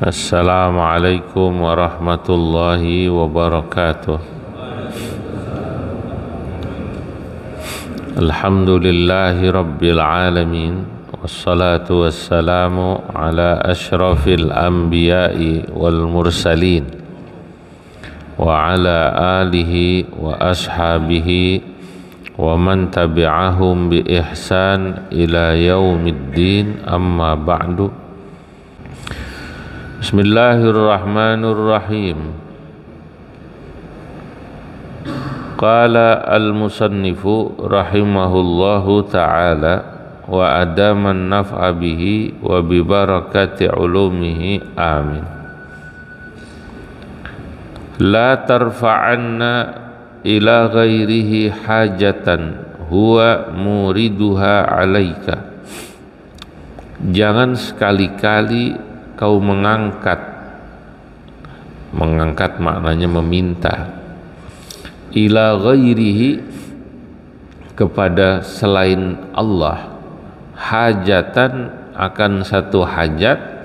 Assalamualaikum warahmatullahi wabarakatuh. Alhamdulillahi rabbil alamin. Wassalatu wassalamu ala ashrafil anbiya'i wal mursalin wa ala alihi wa ashabihi wa man tabi'ahum bi ihsan ila yaumiddin, amma ba'du. Bismillahirrahmanirrahim. Qala al-musannifu rahimahullahu ta'ala wa adaman naf'a bihi wa bi barakati ulumihi, amin. La tarfa'anna ila ghairihi hajatan huwa muriduha alaika. Jangan sekali-kali kau mengangkat maknanya meminta, ila ghairihi kepada selain Allah, hajatan akan satu hajat,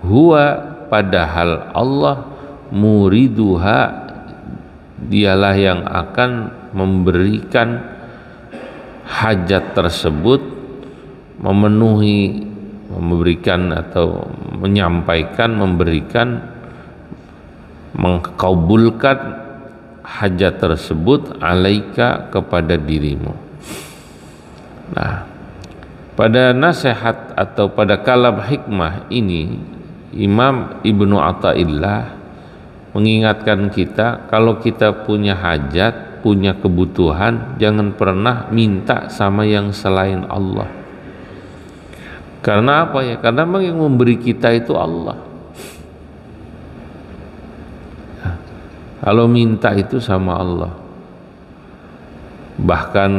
huwa padahal Allah, muriduha dialah yang akan memberikan hajat tersebut, memberikan atau menyampaikan, memberikan, mengkabulkan hajat tersebut alaika kepada dirimu. Nah, pada nasihat atau pada kalam hikmah ini Imam Ibnu Athaillah mengingatkan kita, kalau kita punya hajat, punya kebutuhan, jangan pernah minta sama yang selain Allah. Karena apa ya? Karena memang yang memberi kita itu Allah. Kalau minta itu sama Allah. Bahkan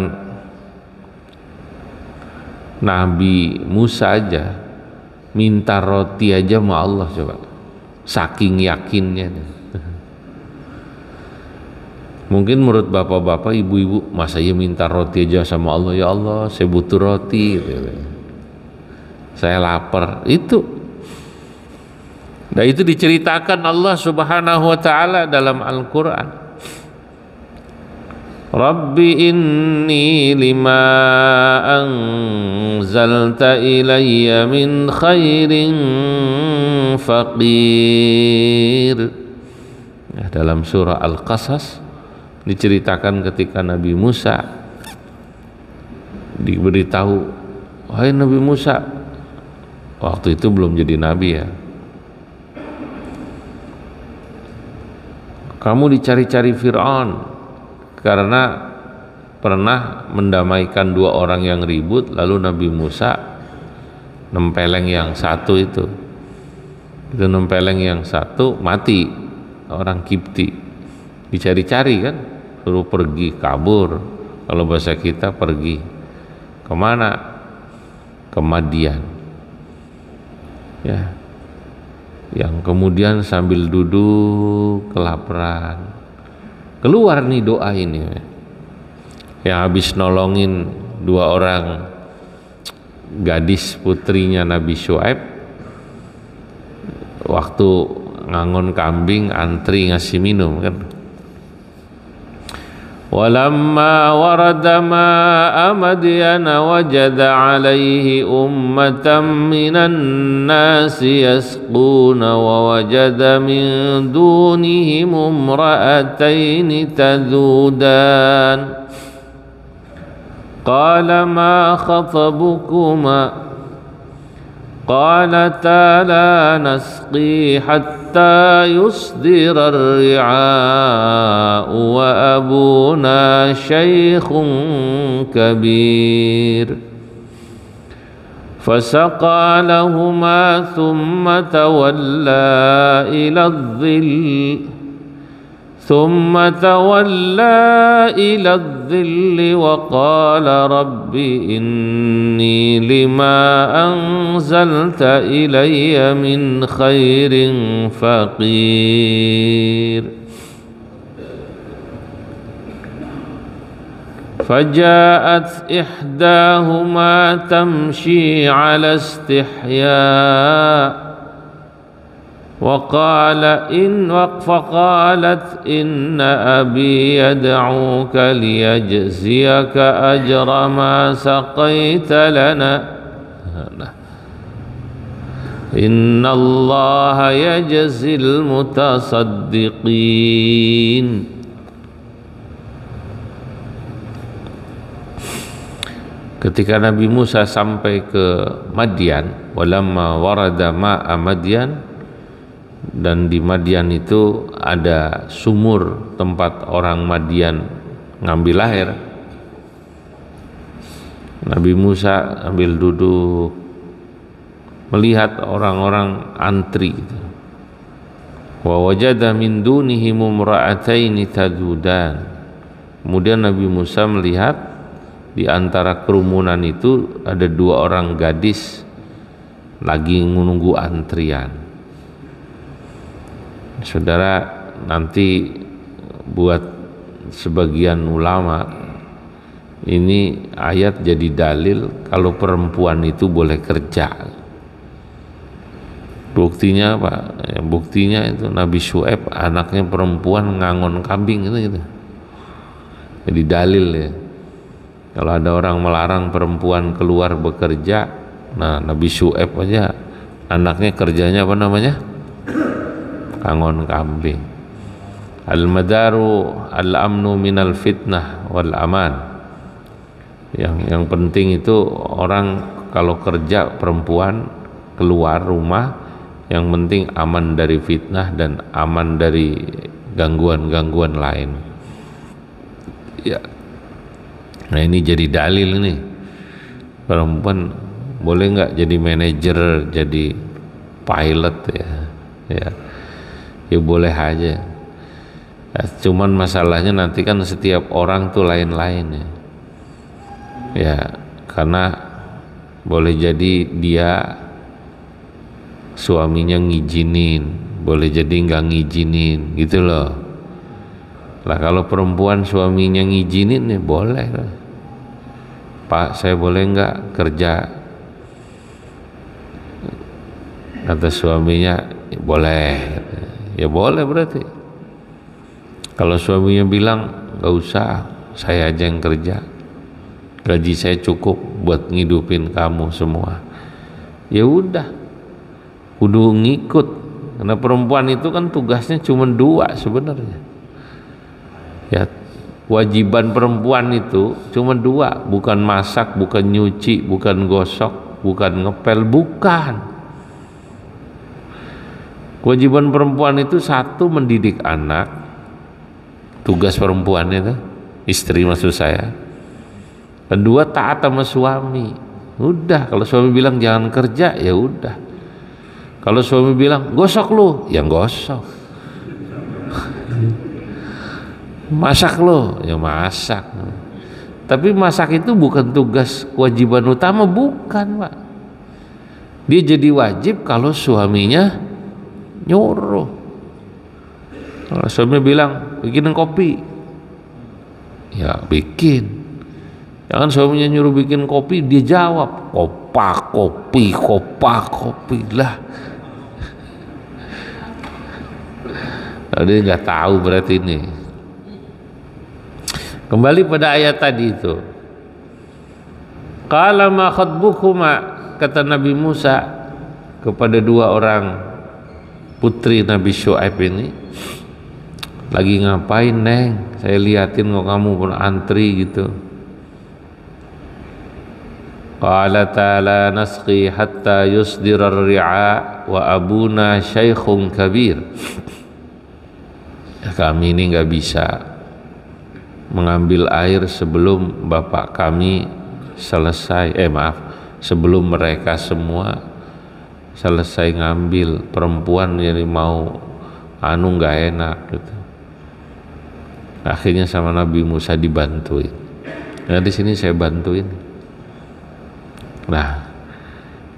Nabi Musa aja minta roti aja sama Allah, coba. Saking yakinnya. Mungkin menurut bapak-bapak, ibu-ibu, masa ya minta roti aja sama Allah, ya Allah, saya butuh roti, saya lapar. Itu diceritakan Allah Subhanahu wa ta'ala dalam Al-Quran. Rabbi inni lima anzalta ilayya min khairin faqir. Dalam surah Al-Qasas diceritakan ketika Nabi Musa diberitahu, wahai Nabi Musa, waktu itu belum jadi nabi ya, kamu dicari-cari Fir'aun karena pernah mendamaikan dua orang yang ribut, lalu Nabi Musa nempeleng yang satu itu nempeleng yang satu mati, orang Kipti, dicari-cari kan, suruh pergi, kabur, kalau bahasa kita pergi kemana? Ke Madian ya, yang kemudian sambil duduk kelaparan, keluar nih doa ini yang habis nolongin dua orang gadis putrinya Nabi Syuaib waktu ngangon kambing antri ngasih minum kan. Walamma warada ma'a Madyana wajada alaihi ummatan minan nasi yasquna wa wajada min dunihim imra'ataini tadudan qala ma khatabukuma qalata la nasqi hatta yusdira ar-ri'a'u wa abuna shaykhun kabir fasaqa lahuma thumma tawalla ila الظل وقال رب إني لما أنزلت إلي من خير فقير فجاءت إحداهما تمشي على استحياء فقالت إن أبي يدعوك ليجزيك أجر ما سقيت لنا إن الله يجزي المتصدقين. Ketika Nabi Musa sampai ke Madian, walamma warada ma'a Madian, dan di Madian itu ada sumur tempat orang Madian ngambil air. Nabi Musa ambil duduk melihat orang-orang antri gitu. Wa wajada min dunihim imra'ataini tadudan. Kemudian Nabi Musa melihat di antara kerumunan itu ada dua orang gadis lagi menunggu antrian. Saudara, nanti buat sebagian ulama ini ayat jadi dalil kalau perempuan itu boleh kerja. Buktinya apa? Ya, buktinya itu Nabi Syuaib anaknya perempuan ngangon kambing gitu. Jadi dalil ya. Kalau ada orang melarang perempuan keluar bekerja, nah Nabi Syuaib aja anaknya kerjanya apa namanya? Ngangon kambing. Al-madaru al-amnu minal fitnah wal aman. Yang penting itu orang kalau kerja perempuan keluar rumah, yang penting aman dari fitnah dan aman dari gangguan-gangguan lain. Ya. Nah ini jadi dalil nih, perempuan boleh nggak jadi manajer, jadi pilot ya boleh aja ya, cuman masalahnya nanti kan setiap orang tuh lain-lain ya karena boleh jadi dia suaminya ngizinin, boleh jadi nggak ngizinin gitu loh. Lah kalau perempuan suaminya ngizinin ya boleh lah. Pak, saya boleh nggak kerja? Kata suaminya boleh. Ya boleh berarti. Kalau suaminya bilang nggak usah, saya aja yang kerja, gaji saya cukup buat ngidupin kamu semua, ya udah, kudu ngikut. Karena perempuan itu kan tugasnya cuma dua sebenarnya. Ya, kewajiban perempuan itu cuma dua, bukan masak, bukan nyuci, bukan gosok, bukan ngepel, bukan. Kewajiban perempuan itu satu, mendidik anak, tugas perempuan itu, istri maksud saya. Kedua, taat sama suami. Udah, kalau suami bilang jangan kerja, ya udah. Kalau suami bilang gosok lu, ya gosok. Masak lu, ya masak. Tapi masak itu bukan tugas kewajiban utama, bukan, Pak. Dia jadi wajib kalau suaminya nyuruh. Kalau suami bilang bikinin kopi, ya bikin. Jangan suaminya nyuruh bikin kopi, dia jawab kopak kopi lah. Dia nggak tahu berarti ini. Kembali pada ayat tadi itu. Qala ma khatbukuma, kata Nabi Musa kepada dua orang putri Nabi Syuaib ini, lagi ngapain neng? Saya liatin kok kamu pun antri gitu. Qala ta'ala nasqi hatta yusdira ar-ri'a wa abuna syaikhun kabir. Ya, kami ini nggak bisa mengambil air sebelum bapak kami selesai, sebelum mereka semua selesai ngambil. Perempuan jadi mau nggak enak gitu. Akhirnya sama Nabi Musa dibantuin. Nah di sini saya bantuin. Nah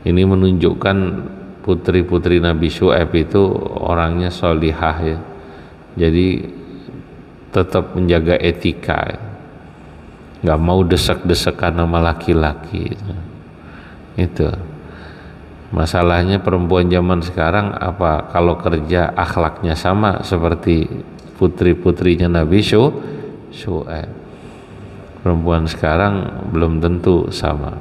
ini menunjukkan putri-putri Nabi Syuaib itu orangnya sholihah ya. Jadi tetap menjaga etika, nggak mau desek-desekan sama laki-laki itu. Masalahnya perempuan zaman sekarang apa kalau kerja akhlaknya sama seperti putri-putrinya Nabi Syuaib. Perempuan sekarang belum tentu sama.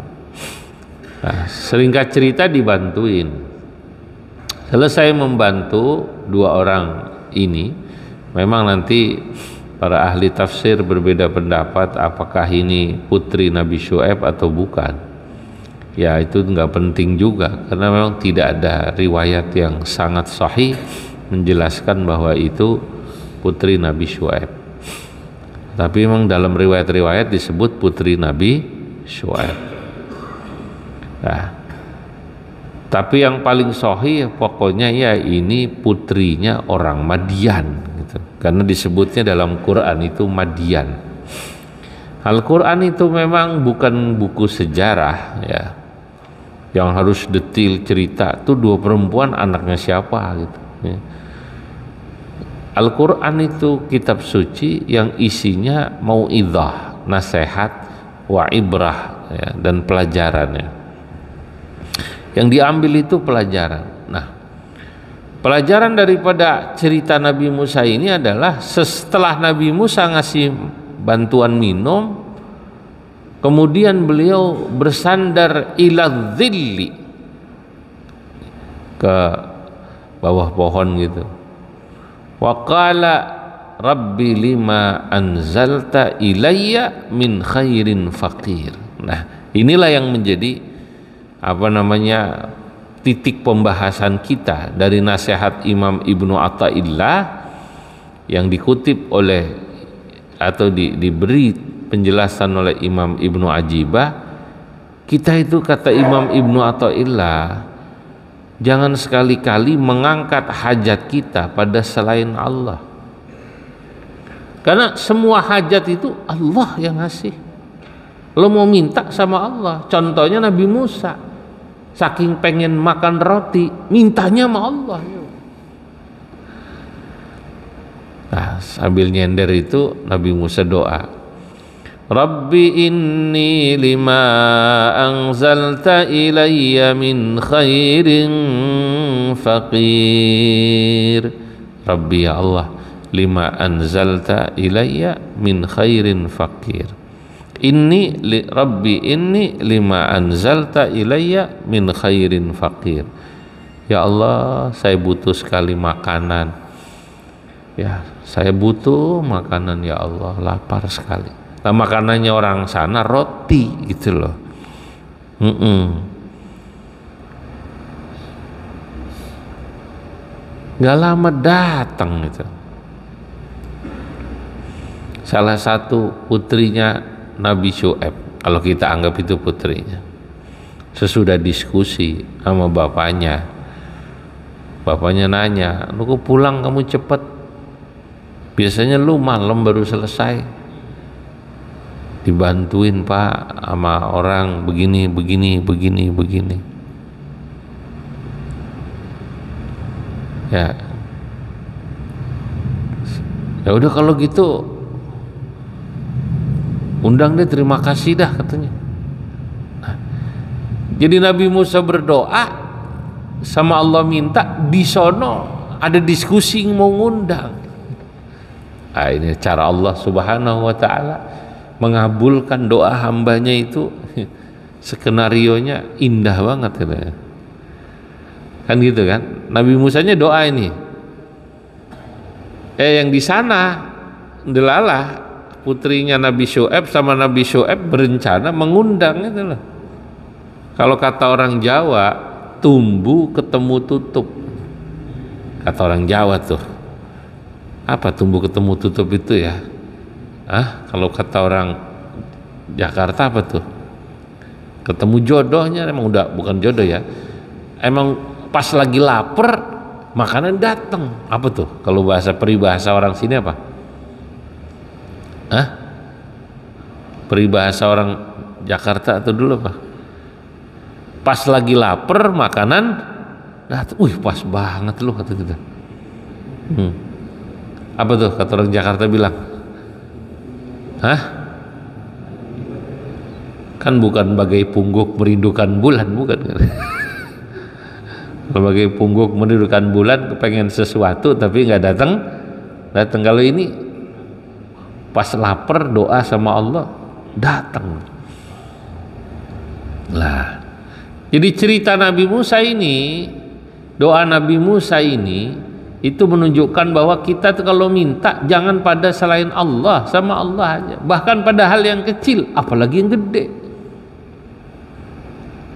Nah, singkat cerita dibantuin. Selesai membantu dua orang ini, memang nanti para ahli tafsir berbeda pendapat apakah ini putri Nabi Syuaib atau bukan. Ya itu nggak penting juga karena memang tidak ada riwayat yang sangat sahih menjelaskan bahwa itu putri Nabi Syuaib. Tapi memang dalam riwayat-riwayat disebut putri Nabi Syuaib. Nah, tapi yang paling sahih pokoknya ya ini putrinya orang Madian gitu. Karena disebutnya dalam Quran itu Madian. Al-Quran itu memang bukan buku sejarah ya, yang harus detail cerita tuh dua perempuan anaknya siapa gitu ya. Al-Quran itu kitab suci yang isinya mau'idhah, nasihat, wa ibrah ya, dan pelajarannya. Yang diambil itu pelajaran. Nah, pelajaran daripada cerita Nabi Musa ini adalah setelah Nabi Musa ngasih bantuan minum, kemudian beliau bersandar ila dhilli, ke bawah pohon gitu. Wa qala rabbi lima anzalta ilayya min khairin faqir. Nah, inilah yang menjadi titik pembahasan kita dari nasihat Imam Ibnu Athaillah yang dikutip oleh atau diberi penjelasan oleh Imam Ibnu Ajibah. Kita itu kata Imam Ibnu Athaillah jangan sekali-kali mengangkat hajat kita pada selain Allah, karena semua hajat itu Allah yang ngasih. Lo mau minta sama Allah, contohnya Nabi Musa saking pengen makan roti mintanya sama Allah. Nah, sambil nyender itu Nabi Musa doa, Rabbi inni lima anzalta ilayya min khairin faqir. Rabbi ya Allah, lima anzalta ilayya min khairin faqir. Rabbi inni lima anzalta ilayya min khairin faqir. Ya Allah, saya butuh sekali makanan. Ya, saya butuh makanan ya Allah, lapar sekali. Nah, makanannya orang sana roti gitu loh. Gak lama datang gitu. Salah satu putrinya Nabi Syuaib, kalau kita anggap itu putrinya, sesudah diskusi sama bapaknya nanya, lu kok pulang kamu cepet, biasanya lu malam baru selesai. Dibantuin pak sama orang begini. Ya udah kalau gitu undang deh, terima kasih dah katanya. Nah, jadi Nabi Musa berdoa sama Allah minta, di sono ada diskusi mau ngundang. Nah, ini cara Allah Subhanahu wa taala mengabulkan doa hambanya itu, skenarionya indah banget gitu. Kan gitu kan, Nabi Musanya doa ini, yang di sana delalah putrinya Nabi Syuaib sama Nabi Syuaib berencana mengundang itu loh. Kalau kata orang Jawa, tumbuh ketemu tutup. Kata orang Jawa tuh, apa tumbuh ketemu tutup itu ya? Kalau kata orang Jakarta apa tuh? Ketemu jodohnya, emang udah bukan jodoh ya. Emang pas lagi lapar makanan datang. Apa tuh? Kalau bahasa peribahasa orang sini apa? Peribahasa orang Jakarta atau dulu apa? Pas lagi lapar makanan datang. Pas banget lu kata kita. Apa tuh kata orang Jakarta bilang? Kan bukan bagai pungguk merindukan bulan, bukan kan? Sebagai pungguk menirukan bulan, kepengen sesuatu tapi nggak datang. Kalau ini pas lapar doa sama Allah datang. Lah, jadi cerita Nabi Musa ini, doa Nabi Musa ini itu menunjukkan bahwa kita tuh kalau minta jangan pada selain Allah, sama Allah aja. Bahkan pada hal yang kecil, apalagi yang gede.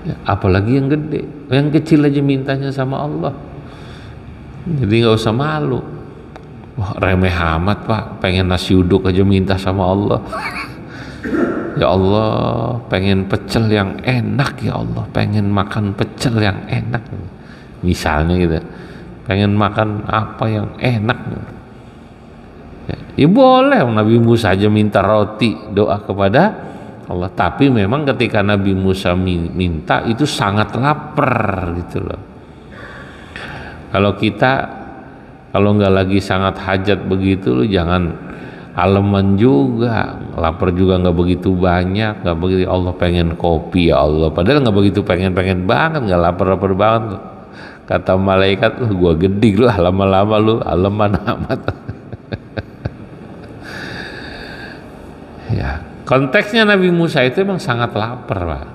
Ya, apalagi yang gede, yang kecil aja mintanya sama Allah. Jadi nggak usah malu. Wah, remeh amat Pak, pengen nasi uduk aja minta sama Allah. Ya Allah, pengen pecel yang enak, ya Allah, pengen makan pecel yang enak, misalnya gitu. Pengen makan apa yang enak, ya boleh. Nabi Musa aja minta roti, doa kepada Allah. Tapi memang ketika Nabi Musa minta itu sangat lapar gitu loh. Kalau kita kalau nggak lagi sangat hajat begitu, lu jangan aleman juga, lapar juga nggak begitu banyak, nggak begitu. Allah pengen kopi, ya Allah, padahal nggak begitu pengen banget, nggak lapar banget. Kata malaikat, gua gede lu, lama-lama lu aleman amat. Ya, konteksnya Nabi Musa itu memang sangat lapar Pak.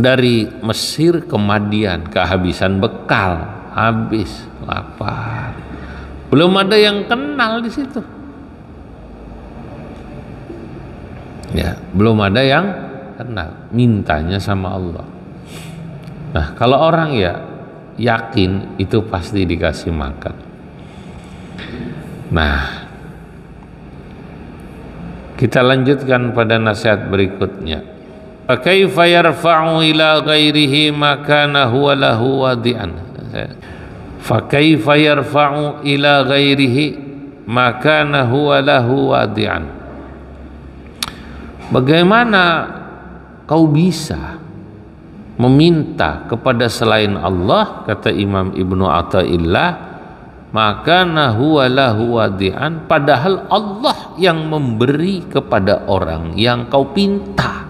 Dari Mesir ke Madian kehabisan bekal, habis lapar. Belum ada yang kenal di situ. Ya, belum ada yang kenal. Mintanya sama Allah. Nah, kalau orang ya yakin itu pasti dikasih makan. Nah, kita lanjutkan pada nasihat berikutnya. Fakaifa yarfa'u ila ghairihi ma kana huwa lahu wadi'an. Fakaifa yarfa'u ila ghairihi ma kana huwa lahu wadi'an. Bagaimana kau bisa meminta kepada selain Allah, kata Imam Ibnu Athaillah, maka huwa lahu wadi'an, padahal Allah yang memberi kepada orang yang kau pinta.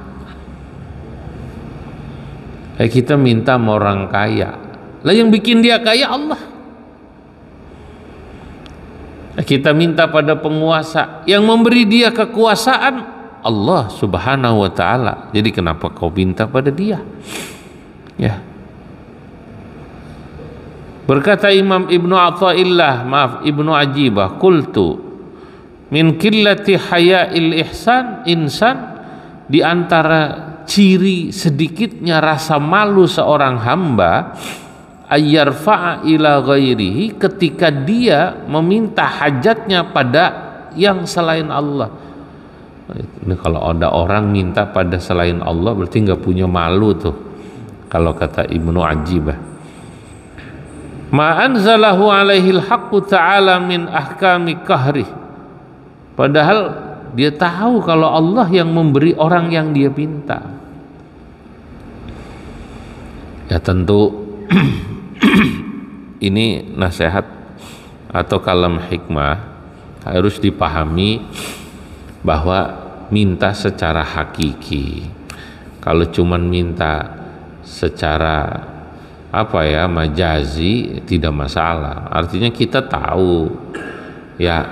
Kayak kita minta sama orang kaya, lah yang bikin dia kaya Allah. Kita minta pada penguasa, yang memberi dia kekuasaan Allah Subhanahu wa ta'ala. Jadi kenapa kau minta pada dia? Ya. Berkata Imam Ibnu Athaillah, maaf Ibnu Ajibah, qultu min qillati haya'il ihsan insan, di antara ciri sedikitnya rasa malu seorang hamba, ayyarfa'a ila ghairihi, ketika dia meminta hajatnya pada yang selain Allah. Ini kalau ada orang minta pada selain Allah berarti nggak punya malu tuh, kalau kata Ibnu Ajibah. Ma anzalahu alaihil haqqu ta'ala min ahkami kahri, padahal dia tahu kalau Allah yang memberi orang yang dia pinta. Ya tentu ini nasihat atau kalam hikmah harus dipahami bahwa minta secara hakiki. Kalau cuman minta secara apa ya, majazi, tidak masalah. Artinya kita tahu ya,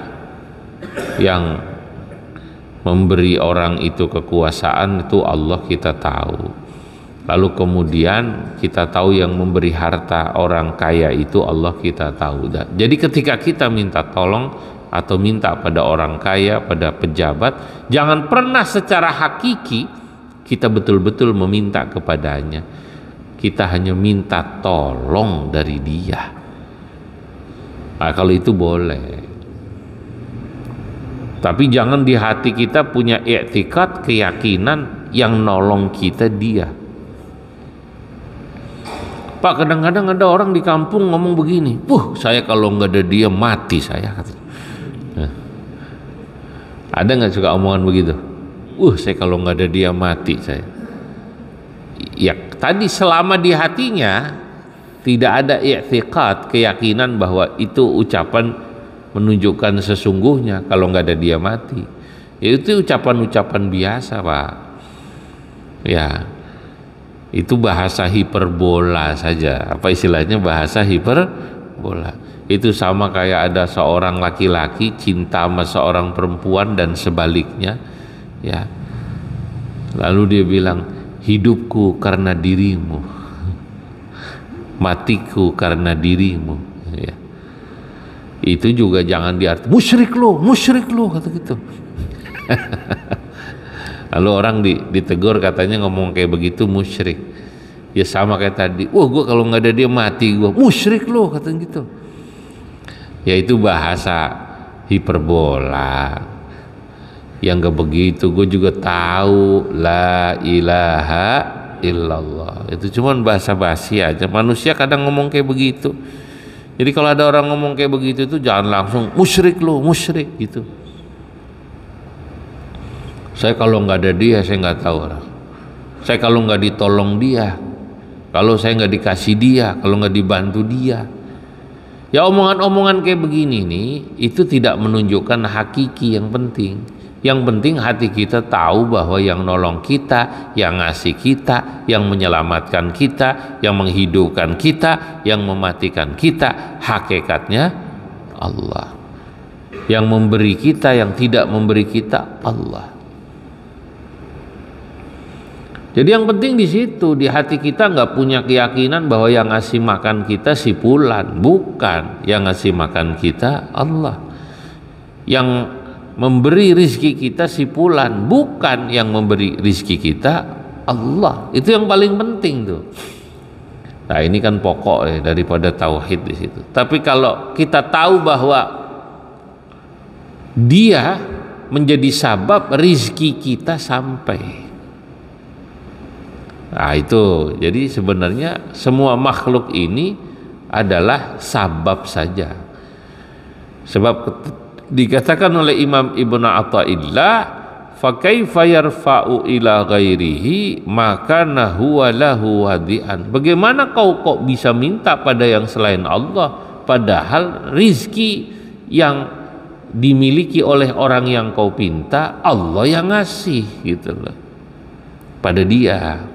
yang memberi orang itu kekuasaan itu Allah, kita tahu. Lalu kemudian kita tahu yang memberi harta orang kaya itu Allah, kita tahu. Jadi ketika kita minta tolong atau minta pada orang kaya, pada pejabat, jangan pernah secara hakiki kita betul-betul meminta kepadanya. Kita hanya minta tolong dari dia. Nah, kalau itu boleh. Tapi jangan di hati kita punya i'tikad, keyakinan yang nolong kita dia. Pak, kadang-kadang ada orang di kampung ngomong begini, saya kalau nggak ada dia mati saya. Nah, ada nggak suka omongan begitu? Saya kalau nggak ada dia mati saya. Ya tadi selama di hatinya tidak ada i'tiqad, keyakinan bahwa itu ucapan menunjukkan sesungguhnya kalau nggak ada dia mati. Ya itu ucapan-ucapan biasa Pak. Ya. Itu bahasa hiperbola saja. Apa istilahnya, bahasa hiperbola. Itu sama kayak ada seorang laki-laki cinta sama seorang perempuan dan sebaliknya, ya. Lalu dia bilang, hidupku karena dirimu, matiku karena dirimu, ya. Itu juga jangan diarti musyrik lo kata gitu. Lalu orang ditegur, katanya ngomong kayak begitu musyrik. Ya sama kayak tadi, wah gue kalau nggak ada dia mati gue, musyrik lo kata gitu. Ya itu bahasa hiperbola. Yang gak begitu, gue juga tahu la ilaha illallah. Itu cuman bahasa basi aja. Manusia kadang ngomong kayak begitu. Jadi kalau ada orang ngomong kayak begitu tuh jangan langsung musyrik lo, musyrik gitu. Saya kalau nggak ada dia saya nggak tahu orang. Saya kalau nggak ditolong dia, kalau saya nggak dikasih dia, kalau nggak dibantu dia, ya omongan-omongan kayak begini nih itu tidak menunjukkan hakiki yang penting. Yang penting hati kita tahu bahwa yang nolong kita, yang ngasih kita, yang menyelamatkan kita, yang menghidupkan kita, yang mematikan kita, hakikatnya Allah. Yang memberi kita, yang tidak memberi kita Allah. Jadi yang penting di situ, di hati kita nggak punya keyakinan bahwa yang ngasih makan kita si fulan, bukan. Yang ngasih makan kita Allah. Yang memberi rizki kita si fulan, bukan. Yang memberi rizki kita Allah. Itu yang paling penting tuh. Nah ini kan pokok ya, daripada tauhid di situ. Tapi kalau kita tahu bahwa Dia menjadi sabab rizki kita sampai. Nah itu, jadi sebenarnya semua makhluk ini adalah sabab saja. Sebab dikatakan oleh Imam Ibnu Athaillah, fa kaifa yarfa'u ila ghairihi maka huwa lahu wadi'an. Bagaimana kok bisa minta pada yang selain Allah, padahal rizki yang dimiliki oleh orang yang kau pinta Allah yang ngasih gitu loh pada dia.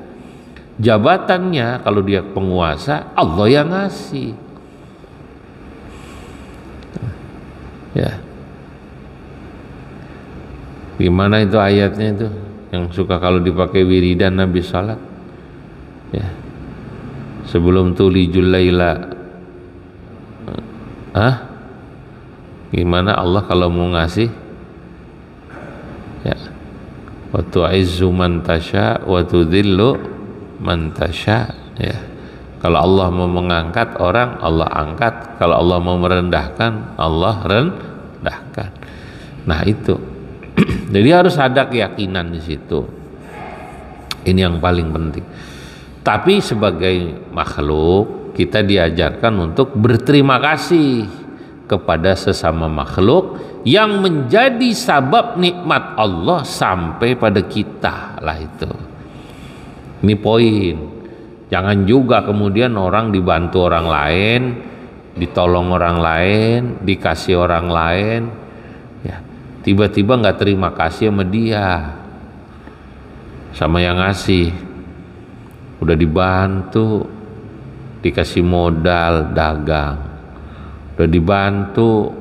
Jabatannya kalau dia penguasa Allah yang ngasih, ya. Gimana itu ayatnya itu yang suka kalau dipakai wiridan Nabi salat, ya, sebelum tulijul laila. Gimana Allah kalau mau ngasih, ya, wa tu'izzu man tasya wa tudhillu man tasya, ya. Kalau Allah mau mengangkat orang, Allah angkat. Kalau Allah mau merendahkan, Allah rendahkan. Nah itu. Jadi harus ada keyakinan di situ. Ini yang paling penting. Tapi sebagai makhluk kita diajarkan untuk berterima kasih kepada sesama makhluk yang menjadi sabab nikmat Allah sampai pada kita lah itu. Ini poin. Jangan juga kemudian orang dibantu orang lain, ditolong orang lain, dikasih orang lain, ya, tiba-tiba nggak terima kasih sama dia, sama yang ngasih. Udah dibantu, dikasih modal dagang, udah dibantu,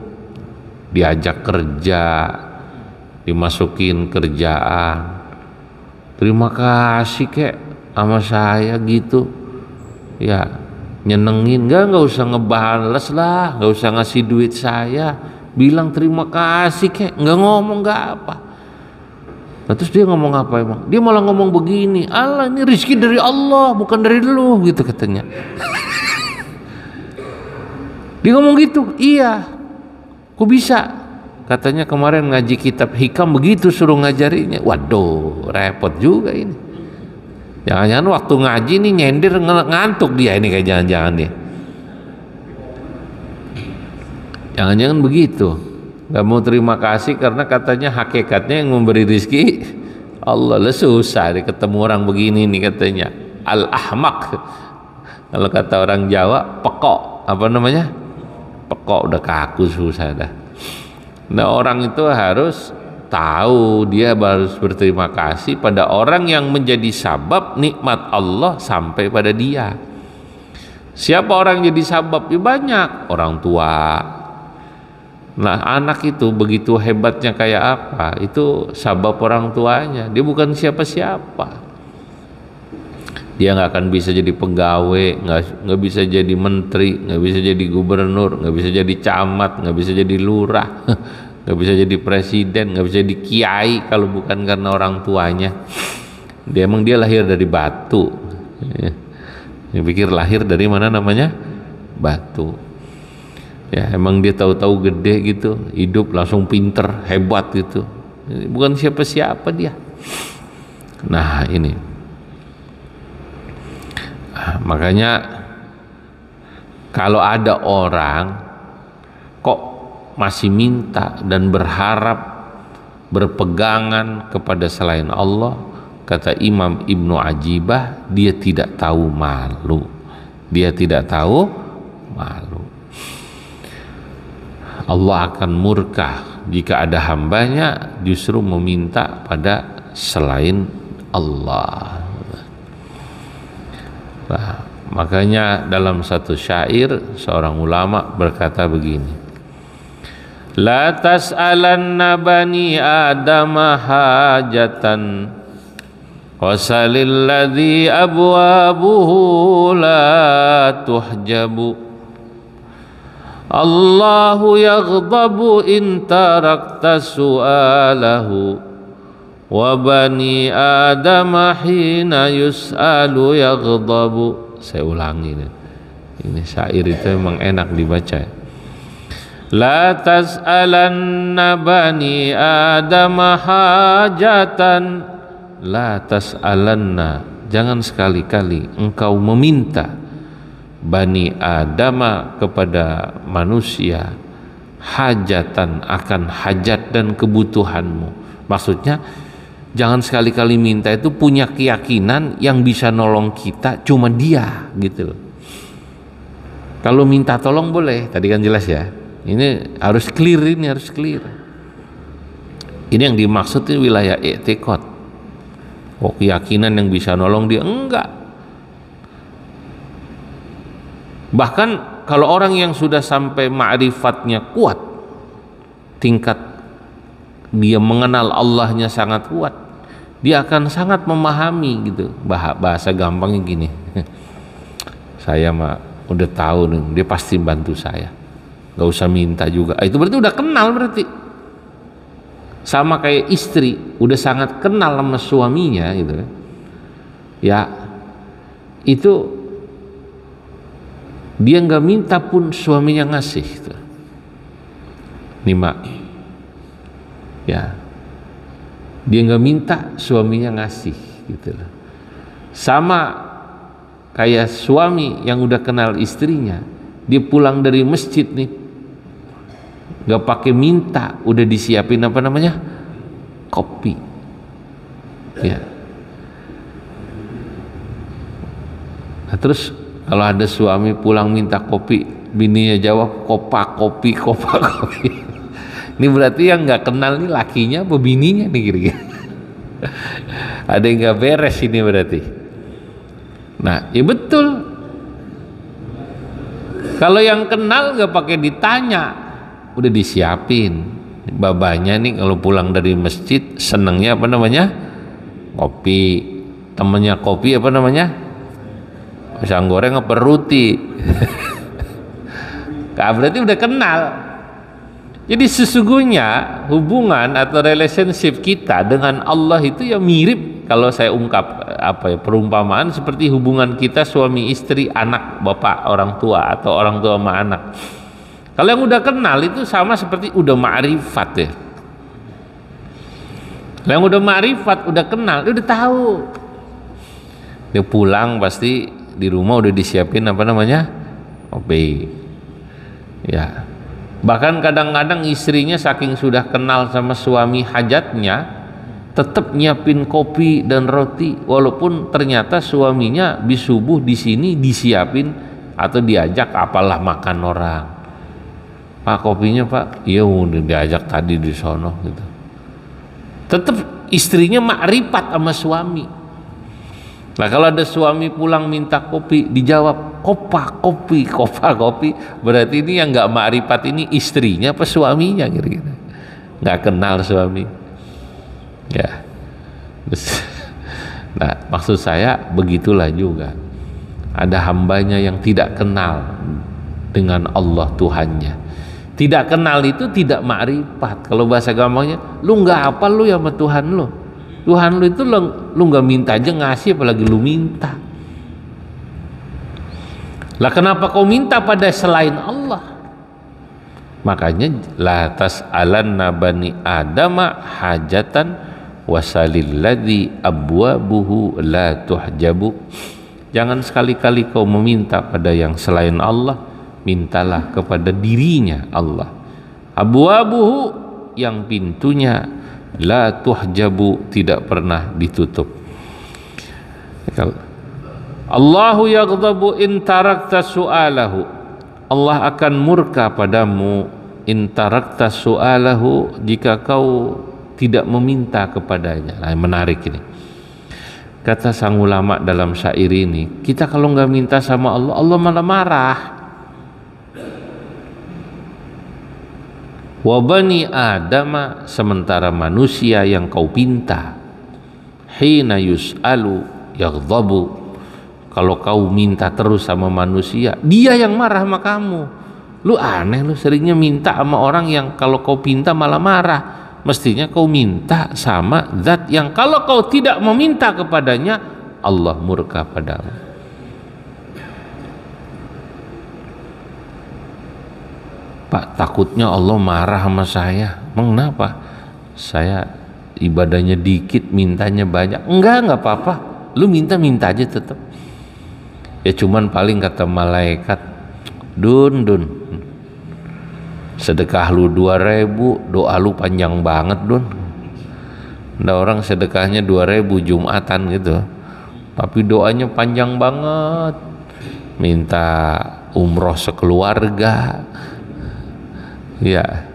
diajak kerja, dimasukin kerjaan, terima kasih kek sama saya gitu, ya, nyenengin. Nggak usah ngebales lah, nggak usah ngasih duit saya, bilang terima kasih kek, nggak ngomong nggak apa. Nah, terus dia ngomong apa emang? Dia malah ngomong begini, Allah ini rezeki dari Allah bukan dari lu gitu katanya. Dia ngomong gitu, iya, kok bisa? Katanya kemarin ngaji kitab hikam begitu suruh ngajarinya. Waduh, repot juga ini. Jangan-jangan waktu ngaji nih nyender ngantuk dia ini, kayak jangan-jangan dia. Jangan-jangan begitu. Gak mau terima kasih karena katanya hakikatnya yang memberi rizki Allah. Lah susah deh ketemu orang begini nih katanya. Al-ahmak. Kalau kata orang Jawa, pekok. Apa namanya? Pekok, udah kaku, susah dah. Nah orang itu harus tahu dia harus berterima kasih pada orang yang menjadi sabab nikmat Allah sampai pada dia. Siapa orang yang jadi sabab? Ya banyak, orang tua. Nah, anak itu begitu hebatnya kayak apa? Itu sabab orang tuanya. Dia bukan siapa-siapa. Dia nggak akan bisa jadi pegawai, nggak bisa jadi menteri, nggak bisa jadi gubernur, nggak bisa jadi camat, nggak bisa jadi lurah, nggak bisa jadi presiden, nggak bisa jadi kiai kalau bukan karena orang tuanya. Dia lahir dari batu. Dia pikir lahir dari mana namanya? Batu. Ya emang dia tahu-tahu gede gitu, hidup langsung pinter, hebat gitu. Bukan siapa-siapa dia. Nah ini, makanya kalau ada orang kok masih minta dan berharap berpegangan kepada selain Allah, kata Imam Ibnu Ajibah, dia tidak tahu malu. Dia tidak tahu malu. Allah akan murka jika ada hambanya justru meminta pada selain Allah. Nah, makanya dalam satu syair seorang ulama berkata begini, la tas'alanna bani adama hajatan wasalil ladzi abwabuhu la tuhjabu Allahu yaghdabu in tarakta su'alahu wa bani adama hina yus'alu yaghdabu. Saya ulangi ini syair itu memang enak dibaca. La tas'alanna bani adama hajatan, la tas'alanna, jangan sekali-kali engkau meminta Bani Adama kepada manusia hajatan, akan hajat dan kebutuhanmu. Maksudnya jangan sekali-kali minta itu punya keyakinan yang bisa nolong kita cuma dia gitu loh. Kalau minta tolong boleh, tadi kan jelas ya. Ini harus clear, ini harus clear. Ini yang dimaksud itu wilayah i'tiqad. Oh, keyakinan yang bisa nolong dia, enggak. Bahkan kalau orang yang sudah sampai ma'rifatnya kuat, tingkat dia mengenal Allahnya sangat kuat, dia akan sangat memahami gitu. Bahasa gampangnya gini, saya mah udah tahu nih, dia pasti bantu saya, gak usah minta juga. Itu berarti udah kenal, berarti sama kayak istri udah sangat kenal sama suaminya gitu ya, itu dia nggak minta pun suaminya ngasih gitu. Nih mak, ya dia nggak minta suaminya ngasih gitu loh. Sama kayak suami yang udah kenal istrinya, dia pulang dari masjid nih nggak pakai minta, udah disiapin apa namanya, kopi ya. Nah, terus kalau ada suami pulang minta kopi, bininya jawab kopa kopi. Ini berarti yang nggak kenal nih lakinya apa bininya nih kira-kira. Ada yang nggak beres ini berarti. Nah, ya betul. Kalau yang kenal nggak pakai ditanya, udah disiapin. Babanya nih kalau pulang dari masjid senangnya apa namanya? Kopi. Temennya kopi apa namanya? Pisang goreng apa roti. Berarti udah kenal. Jadi sesungguhnya hubungan atau relationship kita dengan Allah itu ya mirip, kalau saya ungkap apa ya, perumpamaan seperti hubungan kita suami istri, anak bapak orang tua, atau orang tua sama anak. Kalau yang udah kenal itu sama seperti udah ma'rifat ya. Yang udah ma'rifat, udah kenal, udah tahu. Dia pulang pasti di rumah udah disiapin apa namanya, kopi ya. Bahkan kadang-kadang istrinya saking sudah kenal sama suami hajatnya, tetap nyiapin kopi dan roti walaupun ternyata suaminya bisubuh di sini disiapin atau diajak apalah makan orang. Pak kopinya pak, iya udah diajak tadi di sono gitu. Tetap istrinya makrifat sama suami. Nah kalau ada suami pulang minta kopi, dijawab kopi, berarti ini yang nggak makrifat ini istrinya apa suaminya, kira-kira nggak kenal suami. Ya, nah maksud saya begitulah juga. Ada hambanya yang tidak kenal dengan Allah Tuhannya. Tidak kenal itu tidak makrifat. Kalau bahasa gampangnya, lu nggak hafal lu ya sama Tuhan lu. Tuhan lu itu lu nggak minta aja ngasih, apalagi lu minta. Lah kenapa kau minta pada selain Allah? Makanya la tas'alanna bani adama hajatan wasalilladzi abwabuhu la tuhjabu. Jangan sekali-kali kau meminta pada yang selain Allah, mintalah kepada dirinya Allah. Abwabuhu, yang pintunya la tuhjabu, tidak pernah ditutup. Allahu yaghdabu in tarakta su'alahu. Allah akan murka padamu in tarakta su'alahu, jika kau tidak meminta kepadanya. Nah, menarik ini. Kata sang ulama dalam syair ini, kita kalau nggak minta sama Allah, Allah malah marah. Wa bani adama, sementara manusia yang kau pinta, hina yus'alu yaghdabu, kalau kau minta terus sama manusia, dia yang marah sama kamu. Lu aneh, lu seringnya minta sama orang yang kalau kau pinta malah marah. Mestinya kau minta sama zat yang kalau kau tidak meminta kepadanya, Allah murka padamu. Pak, takutnya Allah marah sama saya. Mengapa? Saya ibadahnya dikit, mintanya banyak. Enggak apa-apa. Lu minta aja tetap. Ya cuman paling kata malaikat, Dun, sedekah lu 2.000, doa lu panjang banget, Dun. Ada orang sedekahnya 2.000 Jumatan gitu, tapi doanya panjang banget. Minta umroh sekeluarga, ya,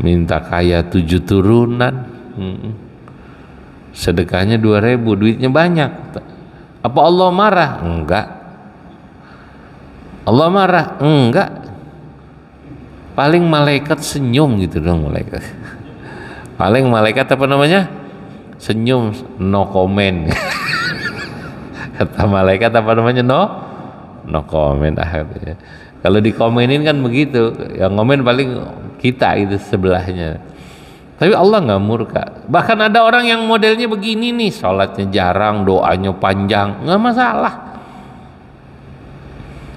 minta kaya 7 turunan. Sedekahnya 2.000, duitnya banyak. Apa Allah marah? Enggak. Allah marah? Enggak. Paling malaikat senyum gitu dong, malaikat. Paling malaikat apa namanya? Senyum, no comment. Kata malaikat apa namanya? No comment. Kalau dikomenin kan begitu, yang komen paling kita itu sebelahnya. Tapi Allah nggak murka. Bahkan ada orang yang modelnya begini nih, sholatnya jarang, doanya panjang, nggak masalah.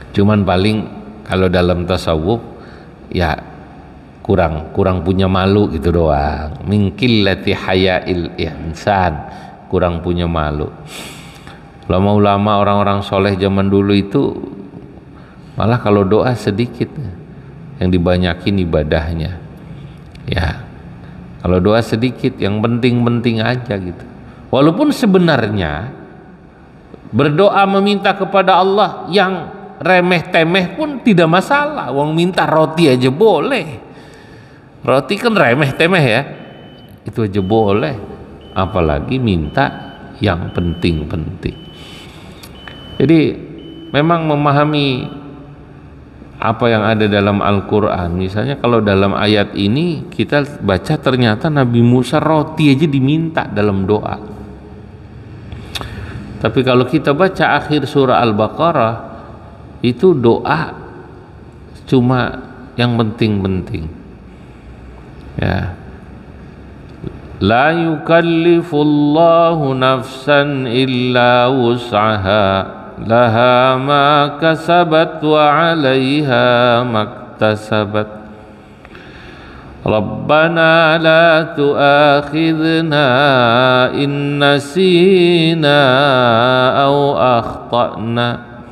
Cuman paling kalau dalam tasawuf ya kurang punya malu gitu doang. Mingkillati hayail ihsan, kurang punya malu. Ulama-ulama orang-orang soleh zaman dulu itu malah kalau doa sedikit, yang dibanyakin ibadahnya. Ya, kalau doa sedikit, yang penting-penting aja gitu. Walaupun sebenarnya berdoa meminta kepada Allah yang remeh-temeh pun tidak masalah. Wong minta roti aja boleh. Roti kan remeh-temeh ya, itu aja boleh. Apalagi minta yang penting-penting. Jadi memang memahami apa yang ada dalam Al-Quran. Misalnya kalau dalam ayat ini kita baca ternyata Nabi Musa roti aja diminta dalam doa. Tapi kalau kita baca akhir surah Al-Baqarah, itu doa cuma yang penting-penting. Ya. La yukallifullahu nafsan illa wus'aha. Laha ma kasabat wa 'alaiha maktasabat. Rabbana la tu'akhidhna in nasina aw akhtana.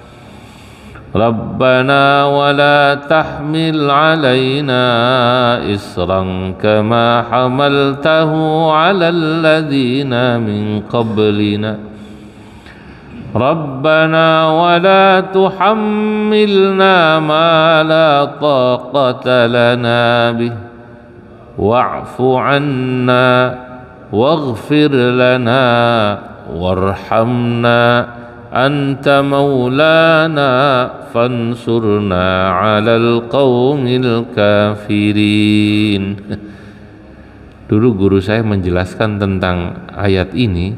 Rabbana wa la tahmil 'alaina isran kama hamaltahu 'alal ladzina min qablina. Rabbana wa la tuhammilna ma la taqata lana bih wa'fu 'anna waghfir lana warhamna anta maulana fansurna 'alal qaumil kafirin. Dulu guru saya menjelaskan tentang ayat ini,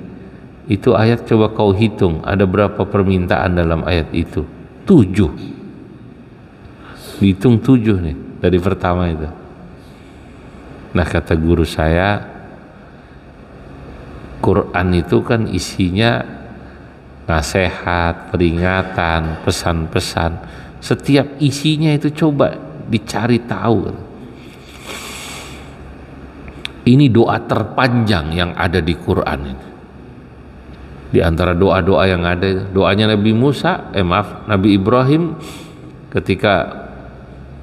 itu ayat coba kau hitung ada berapa permintaan dalam ayat itu? 7. Hitung 7 nih dari pertama itu. Nah, kata guru saya, Quran itu kan isinya nasihat, peringatan, pesan-pesan. Setiap isinya itu coba dicari tahu. Ini doa terpanjang yang ada di Quran ini. Di antara doa-doa yang ada, doanya Nabi Nabi Ibrahim ketika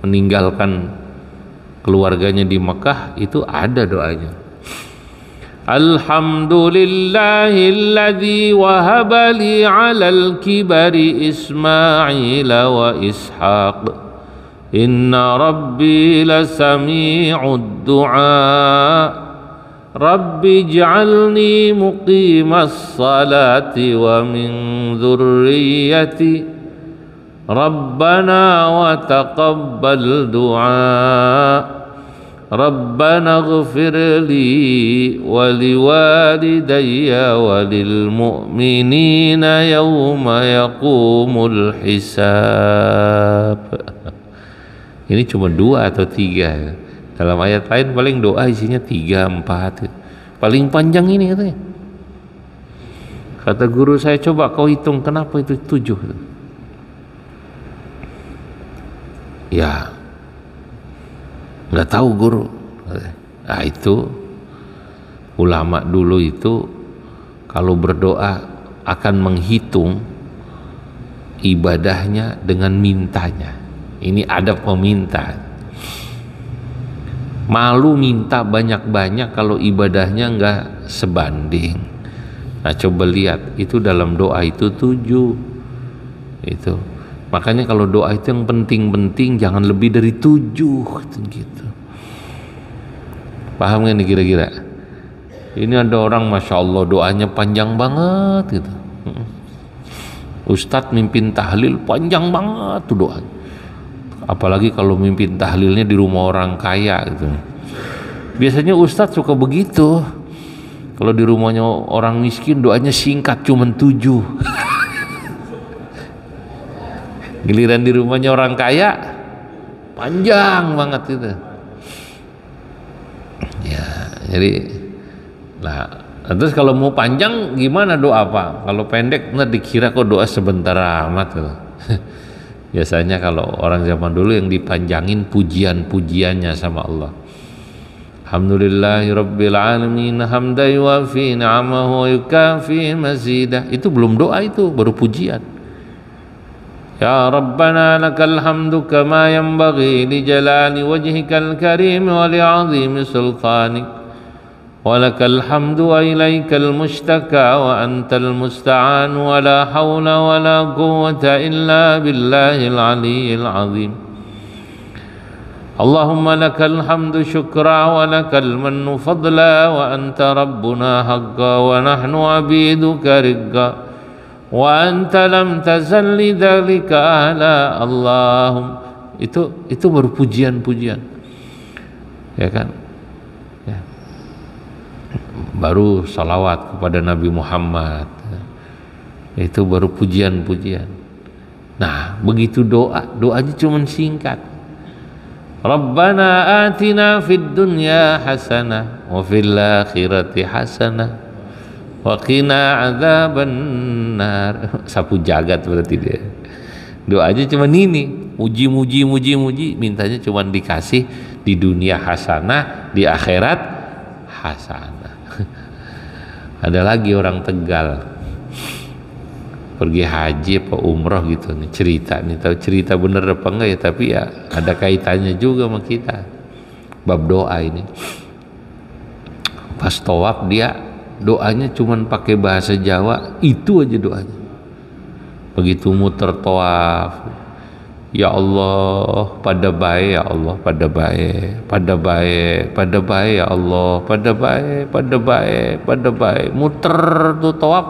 meninggalkan keluarganya di Mekah, itu ada doanya. Alhamdulillahilladzi wahaba li 'alal kibari Ismaila wa Ishaq inna rabbi lasami'ud du'a rabbi ij'alni muqimas salati wa min dzurriyyati rabbana wa taqabbal du'a Rabbana ighfir li wa liwalidayya wa lil mu'minina yawma yaqumul hisab. Ini cuma 2 atau 3. Dalam ayat lain paling doa isinya 3, 4. Paling panjang ini katanya. Kata guru saya, coba kau hitung kenapa itu 7. Ya, nggak tahu guru. Nah, itu ulama dulu itu kalau berdoa akan menghitung ibadahnya dengan mintanya. Ini adab meminta. Malu minta banyak-banyak kalau ibadahnya nggak sebanding. Nah, coba lihat itu dalam doa itu 7. Itu makanya kalau doa itu yang penting-penting jangan lebih dari 7 gitu. Paham gak nih kira-kira? Ini ada orang Masya Allah doanya panjang banget gitu. Ustadz mimpin tahlil panjang banget tuh doa. Apalagi kalau mimpin tahlilnya di rumah orang kaya gitu. Biasanya ustadz suka begitu. Kalau di rumahnya orang miskin doanya singkat cuman 7. Giliran di rumahnya orang kaya panjang banget itu. Ya, jadi nah, terus kalau mau panjang gimana doa Pak? Kalau pendek ntar dikira kok doa sebentar amat gitu. Biasanya kalau orang zaman dulu yang dipanjangin pujian-pujiannya sama Allah. Alhamdulillahirabbil alamin hamdan yuwafi ni'amahu wa yukafi mazidah. Itu belum doa, itu baru pujian. Ya Rabbana lakal hamdu kama yanbaghi li jalali wajhikal karim wa li 'azimi sultanik wa lakal hamdu wa ilaikal mushtaka wa antal musta'an wa la hawla wa la quwwata illa billahil aliyyil 'azim. Allahumma lakal hamdu syukra wa lakal mannu fadla wa anta rabbuna haqqa wa nahnu abiduka rigga wa anta lam tazal lidzalika ahla. Allahum, itu baru pujian-pujian, ya kan, ya. Baru salawat kepada Nabi Muhammad, itu baru pujian-pujian. Nah, begitu doanya cuma singkat. Rabbana atina fid dunya hasanah wa fil akhirati hasanah wa qina adzabannar. Sapu jagat berarti dia. Doanya cuma ini, muji, mintanya cuma dikasih di dunia hasanah, di akhirat hasanah. Ada lagi orang Tegal pergi haji apa umroh gitu nih, cerita nih, tahu cerita bener apa enggak ya, tapi ya ada kaitannya juga sama kita bab doa ini. Pas tawaf dia doanya cuman pakai bahasa Jawa, itu aja doanya. Begitu muter tawaf Ya Allah, pada baik ya Allah, pada baik, pada baik, pada baik ya Allah, pada baik, pada baik, pada baik. Muter tuh tawaf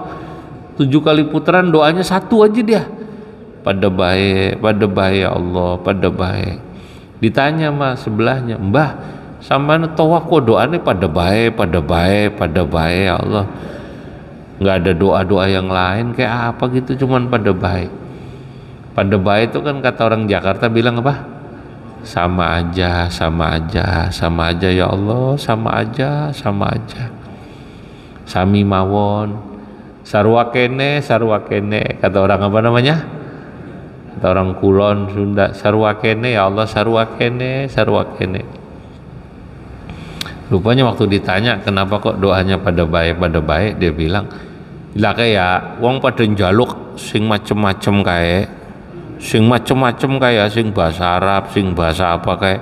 7 kali putaran, doanya satu aja dia. Pada baik ya Allah, pada baik. Ditanya sama sebelahnya, Mbah, sampean tawaf kok doanya pada baik, pada baik, pada baik ya Allah. Nggak ada doa-doa yang lain kayak apa gitu, cuman pada baik. Pada baik itu kan kata orang Jakarta bilang apa? Sama aja, sama aja, sama aja ya Allah, sama aja, sama aja. Sami mawon, sarwa kene, kata orang apa namanya? Kata orang Kulon Sunda, sarwa kene ya Allah, sarwa kene, sarwa kene. Rupanya waktu ditanya kenapa kok doanya pada baik, dia bilang, lah kayak wong pada njaluk sing macem-macem kayak sing macem-macem kayak sing bahasa Arab, sing bahasa apa kayak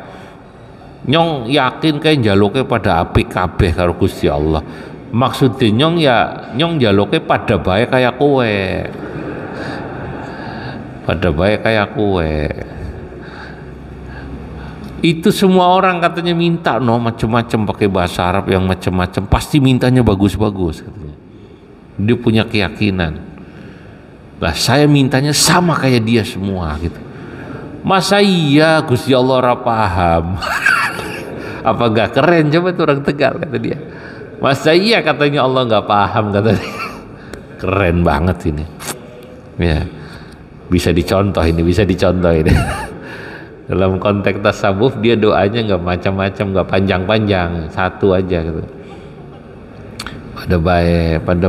nyong yakin kayak njaluknya pada apik kabeh karo Gusti Allah. Maksudnya nyong njaluknya pada baik kayak kowe, pada baik kayak kowe. Itu semua orang katanya minta macem-macem pakai bahasa Arab yang macem-macem, pasti mintanya bagus-bagus katanya. Dia punya keyakinan. Lah saya mintanya sama kayak dia semua gitu. Masa iya Gusti Allah ora paham? Apa gak keren coba tuh orang Tegal kata dia. Masa iya katanya Allah gak paham kata dia. Keren banget ini. Ya. Bisa dicontoh ini. Dalam konteks tasawuf dia doanya gak macam-macam, gak panjang-panjang, satu aja gitu. Pada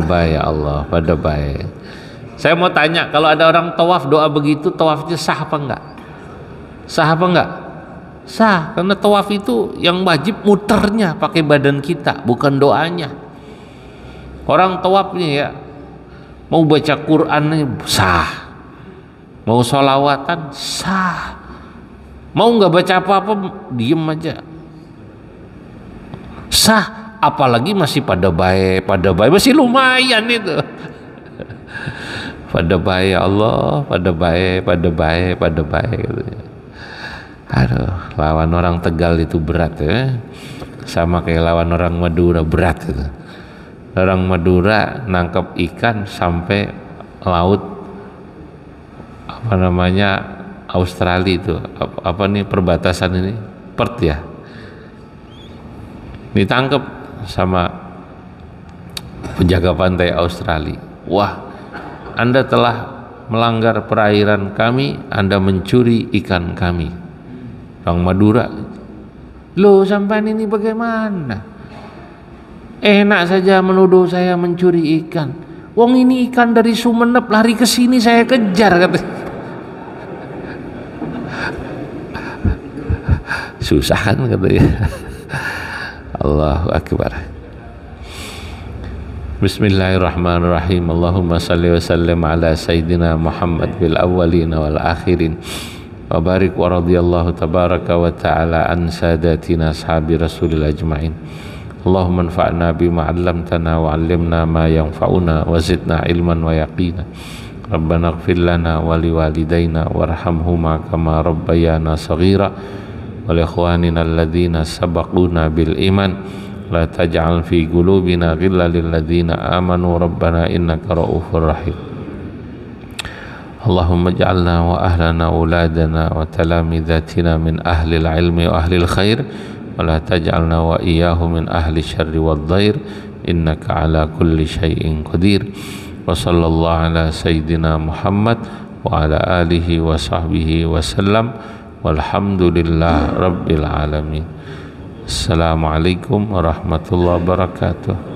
baik ya Allah, pada baik. Saya mau tanya, kalau ada orang tawaf doa begitu, tawafnya sah apa enggak? Sah apa enggak? Sah, karena tawaf itu yang wajib muternya pakai badan kita, bukan doanya. Orang tawafnya ya, mau baca Quran sah, mau sholawatan sah, mau nggak baca apa-apa diem aja sah, apalagi masih pada baik masih lumayan itu. Pada baik ya Allah, pada baik. Aduh, lawan orang Tegal itu berat ya. Sama kayak lawan orang Madura berat itu. Orang Madura nangkep ikan sampai laut apa namanya Australia itu. Apa nih perbatasan ini? Perth ya. Ditangkep sama penjaga pantai Australia. Wah, Anda telah melanggar perairan kami, Anda mencuri ikan kami. Orang Madura, loh sampai ini bagaimana? Enak saja menuduh saya mencuri ikan. Wong ini ikan dari Sumenep lari ke sini saya kejar kata. Susah kan katanya. Allahu Akbar. Bismillahirrahmanirrahim. Allahumma salli wa sallim ala sayyidina Muhammad bil awwalin wal akhirin wa barik wa radiyallahu tabaraka wa ta'ala an sadatina ashabi rasulil ajma'in. Allahumma anfa'na bima 'allamtana wa 'allimna ma yanfa'una wa zidna ilman wa yaqina. Rabbana ighfir lana wa liwalidayna warhamhuma kama rabbayana shaghira wa li ikhwanina alladhina sabaquna bil iman. La taj'al fi qulubina ghillan lil ladzina amanu rabbana innaka ra'ufur rahim. Allahumma ij'alna wa ahlana auladana wa talamidzatina min ahli al-ilmi wa ahli al-khair wa la taj'alna wa iyyahum min ahli syarri wad dhair innaka ala kulli syai'in qadir. Wa sallallahu ala sayyidina Muhammad wa ala alihi wa sahbihi wa sallam walhamdulillah rabbil alamin. Assalamualaikum warahmatullahi wabarakatuh.